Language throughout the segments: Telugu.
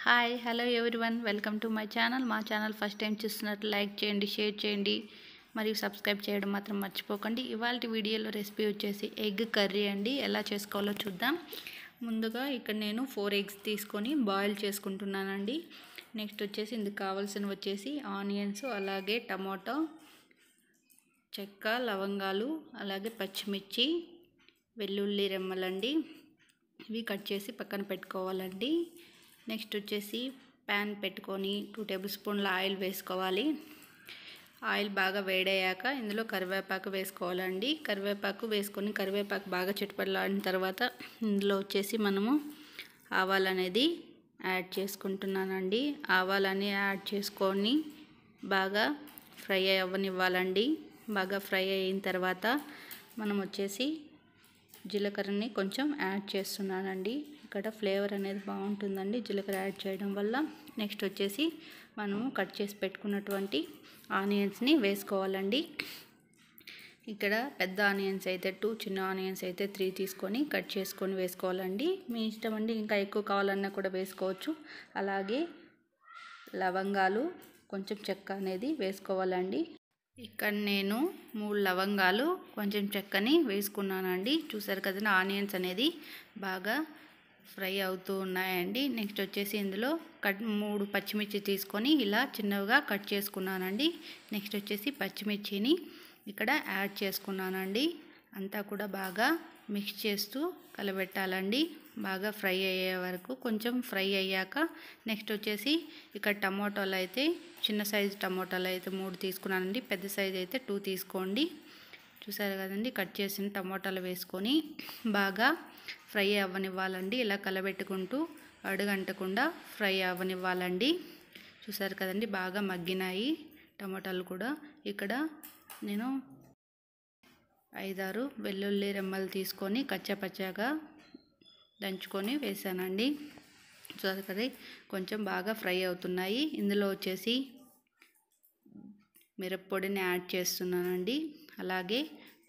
Hi hello everyone welcome to my channel. మా ఛానల్ ఫస్ట్ టైం చూస్తున్నట్టు లైక్ చేయండి, షేర్ చేయండి మరియు సబ్స్క్రైబ్ చేయడం మాత్రం మర్చిపోకండి. ఇవాళ వీడియోలో రెసిపీ వచ్చేసి ఎగ్ కర్రీ అండి. ఎలా చేసుకోవాలో చూద్దాం. ముందుగా ఇక్కడ నేను 4 ఎగ్స్ తీసుకొని బాయిల్ చేసుకుంటున్నానండి. నెక్స్ట్ వచ్చేసి ఇందుకు కావాల్సినవి వచ్చేసి ఆనియన్స్, అలాగే టమాటో, చెక్క, లవంగాలు, అలాగే పచ్చిమిర్చి, వెల్లుల్లి రెమ్మలండి. ఇవి కట్ చేసి పక్కన పెట్టుకోవాలండి. నెక్స్ట్ వచ్చేసి ప్యాన్ పెట్టుకొని 2 టేబుల్ స్పూన్ల ఆయిల్ వేసుకోవాలి. ఆయిల్ బాగా వేడయ్యాక ఇందులో కరివేపాకు వేసుకోవాలండి. కరివేపాకు వేసుకొని కరివేపాకు బాగా చిటపటలాడిన తర్వాత ఇందులో వచ్చేసి మనము ఆవాలు అనేది యాడ్ చేసుకుంటున్నానండి. ఆవాలని యాడ్ చేసుకొని బాగా ఫ్రై అవ్వనివ్వాలండి. బాగా ఫ్రై అయిన తర్వాత మనం వచ్చేసి జీలకర్రని కొంచెం యాడ్ చేస్తున్నానండి. ఇక్కడ ఫ్లేవర్ అనేది బాగుంటుందండి జీలకర్ర యాడ్ చేయడం వల్ల. నెక్స్ట్ వచ్చేసి మనము కట్ చేసి పెట్టుకున్నటువంటి ఆనియన్స్ని వేసుకోవాలండి. ఇక్కడ పెద్ద ఆనియన్స్ అయితే 2, చిన్న ఆనియన్స్ అయితే 3 తీసుకొని కట్ చేసుకొని వేసుకోవాలండి. మీ ఇష్టం అండి, ఇంకా ఎక్కువ కావాలన్నా కూడా వేసుకోవచ్చు. అలాగే లవంగాలు, కొంచెం చెక్క అనేది వేసుకోవాలండి. ఇక్కడ నేను 3 లవంగాలు, కొంచెం చెక్కని వేసుకున్నానండి. చూసారు కదండి, ఆనియన్స్ అనేది బాగా ఫ్రై అవుతూ ఉన్నాయండి. నెక్స్ట్ వచ్చేసి ఇందులో 3 పచ్చిమిర్చి తీసుకొని ఇలా చిన్నవిగా కట్ చేసుకున్నానండి. నెక్స్ట్ వచ్చేసి పచ్చిమిర్చిని ఇక్కడ యాడ్ చేసుకున్నానండి. అంతా కూడా బాగా మిక్స్ చేస్తూ కలబెట్టాలండి. బాగా ఫ్రై అయ్యే వరకు. కొంచెం ఫ్రై అయ్యాక నెక్స్ట్ వచ్చేసి ఇక్కడ టమోటాలు అయితే చిన్న సైజు టమోటాలు అయితే 3 తీసుకున్నానండి. పెద్ద సైజు అయితే 2 తీసుకోండి. చూసారు కదండి, కట్ చేసిన టమోటాలు వేసుకొని బాగా ఫ్రై అవ్వనివ్వాలండి. ఇలా కలబెట్టుకుంటూ అడుగంటకుండా ఫ్రై అవ్వనివ్వాలండి. చూసారు కదండి, బాగా మగ్గినాయి టమోటాలు కూడా. ఇక్కడ నేను 5-6 వెల్లుల్లి రెమ్మలు తీసుకొని కచ్చాపచ్చాగా దంచుకొని వేసానండి. చూసారు కదా, కొంచెం బాగా ఫ్రై అవుతున్నాయి. ఇందులో వచ్చేసి మిరప్పొడిని యాడ్ చేస్తున్నానండి. అలాగే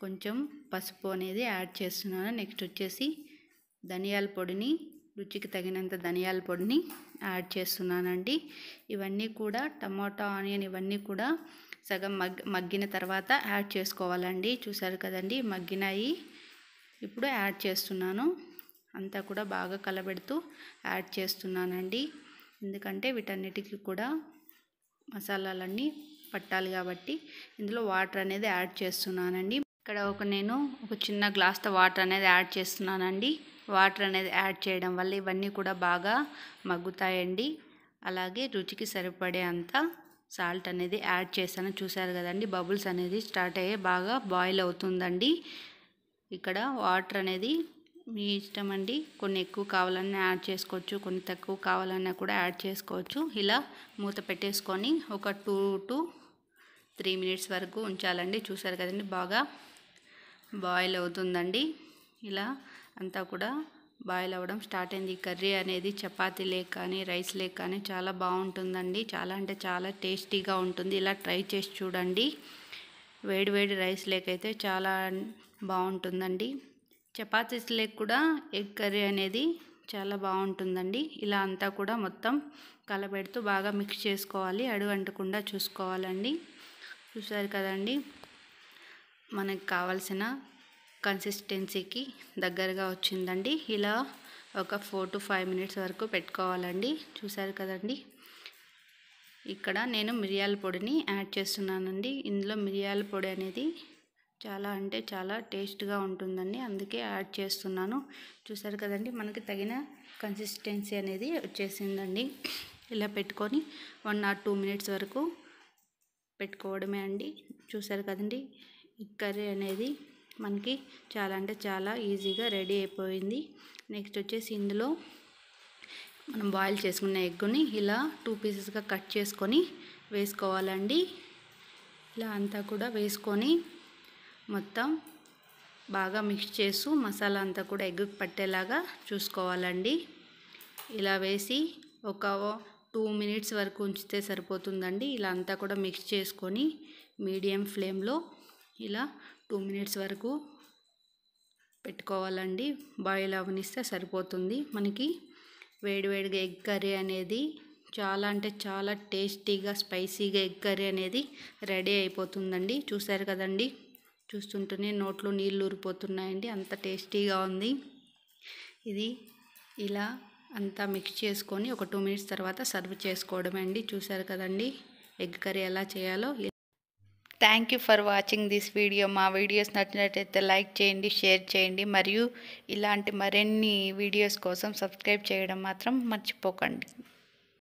కొంచెం పసుపు అనేది యాడ్ చేస్తున్నాను. నెక్స్ట్ వచ్చేసి ధనియాల పొడిని, రుచికి తగినంత ధనియాల పొడిని యాడ్ చేస్తున్నానండి. ఇవన్నీ కూడా టమాటా, ఆనియన్ ఇవన్నీ కూడా సగం మగ్గిన తర్వాత యాడ్ చేసుకోవాలండి. చూసారు కదండి, మగ్గినాయి. ఇప్పుడు యాడ్ చేస్తున్నాను. అంతా కూడా బాగా కలబెడుతూ యాడ్ చేస్తున్నానండి. ఎందుకంటే వీటన్నిటికీ కూడా మసాలాలన్నీ పట్టాలి కాబట్టి ఇందులో వాటర్ అనేది యాడ్ చేస్తున్నానండి. ఇక్కడ నేను ఒక చిన్న గ్లాస్తో వాటర్ అనేది యాడ్ చేస్తున్నానండి. వాటర్ అనేది యాడ్ చేయడం వల్ల ఇవన్నీ కూడా బాగా మగ్గుతాయండి. అలాగే రుచికి సరిపడే అంత సాల్ట్ అనేది యాడ్ చేశాను. చూసారు కదండి, బబుల్స్ అనేది స్టార్ట్ అయ్యి బాగా బాయిల్ అవుతుందండి. ఇక్కడ వాటర్ అనేది మీ ఇష్టం అండి. కొన్ని ఎక్కువ కావాలన్నా యాడ్ చేసుకోవచ్చు, కొన్ని తక్కువ కావాలన్నా కూడా యాడ్ చేసుకోవచ్చు. ఇలా మూత పెట్టేసుకొని ఒక 2 to 3 మినిట్స్ వరకు ఉంచాలండి. చూసారు కదండి, బాగా బాయిల్ అవుతుందండి. ఇలా అంతా కూడా బాయిల్ అవ్వడం స్టార్ట్ అయింది. ఈ కర్రీ అనేది చపాతీ లేక కానీ రైస్ లేక కానీ చాలా బాగుంటుందండి. చాలా అంటే చాలా టేస్టీగా ఉంటుంది. ఇలా ట్రై చేసి చూడండి. వేడి వేడి రైస్ లేకైతే చాలా బాగుంటుందండి. చపాతీస్ లేక కూడా ఎగ్ కర్రీ అనేది చాలా బాగుంటుందండి. ఇలా అంతా కూడా మొత్తం కలబెడుతూ బాగా మిక్స్ చేసుకోవాలి. అడుగు అంటకుండా చూసుకోవాలండి. చూసారు కదండి, మనకు కావాల్సిన కన్సిస్టెన్సీకి దగ్గరగా వచ్చిందండి. ఇలా ఒక 4 to 5 మినిట్స్ వరకు పెట్టుకోవాలండి. చూసారు కదండి, ఇక్కడ నేను మిరియాల పొడిని యాడ్ చేస్తున్నానండి. ఇందులో మిరియాల పొడి అనేది చాలా అంటే చాలా టేస్ట్గా ఉంటుందండి, అందుకే యాడ్ చేస్తున్నాను. చూసారు కదండి, మనకి తగిన కన్సిస్టెన్సీ అనేది వచ్చేసిందండి. ఇలా పెట్టుకొని 1 or 2 మినిట్స్ వరకు పెట్టుకోవడమే అండి. చూసారు కదండి, ఈ కర్రీ అనేది మనకి చాలా అంటే చాలా ఈజీగా రెడీ అయిపోయింది. నెక్స్ట్ వచ్చేసి ఇందులో మనం బాయిల్ చేసుకున్న ఎగ్గుని ఇలా 2 పీసెస్గా కట్ చేసుకొని వేసుకోవాలండి. ఇలా అంతా కూడా వేసుకొని మొత్తం బాగా మిక్స్ చేస్తూ మసాలా అంతా కూడా ఎగ్గుకి పట్టేలాగా చూసుకోవాలండి. ఇలా వేసి ఒక 2 మినిట్స్ వరకు ఉంచితే సరిపోతుందండి. ఇలా అంతా కూడా మిక్స్ చేసుకొని మీడియం ఫ్లేమ్లో ఇలా 2 మినిట్స్ వరకు పెట్టుకోవాలండి. బాయిల్ అవనిస్తే సరిపోతుంది మనకి. వేడివేడిగా ఎగ్ కర్రీ అనేది చాలా అంటే చాలా టేస్టీగా స్పైసీగా ఎగ్ కర్రీ అనేది రెడీ అయిపోతుందండి. చూసారు కదండి, చూస్తుంటేనే నోట్లో నీళ్ళు ఊరిపోతున్నాయండి, అంత టేస్టీగా ఉంది. ఇది ఇలా అంతా మిక్స్ చేసుకొని ఒక 2 మినిట్స్ తర్వాత సర్వ్ చేసుకోవడమే అండి. చూసారు కదండి ఎగ్ కర్రీ ఎలా చేయాలో. Thank you for watching this video. మా వీడియోస్ నచ్చినట్లయితే లైక్ చేయండి, షేర్ చేయండి, మరియు ఇలాంటి మరిన్ని వీడియోస్ కోసం సబ్స్క్రైబ్ చేయడం మాత్రం మర్చిపోకండి.